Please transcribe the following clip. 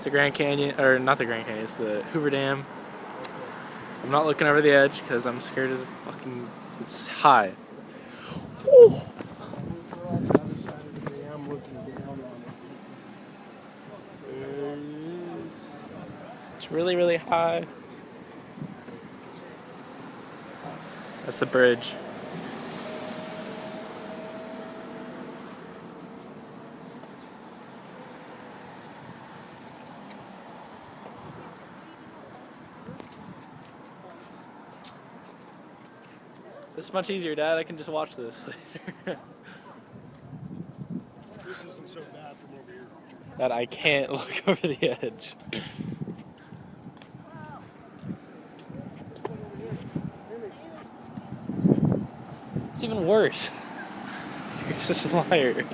It's the Grand Canyon, or not the Grand Canyon, it's the Hoover Dam. I'm not looking over the edge because I'm scared as a fucking, it's high. Ooh. It's really, really high. That's the bridge. This is much easier, Dad. I can just watch this later. This isn't so bad from over here. That I can't look over the edge. It's even worse. You're such a liar.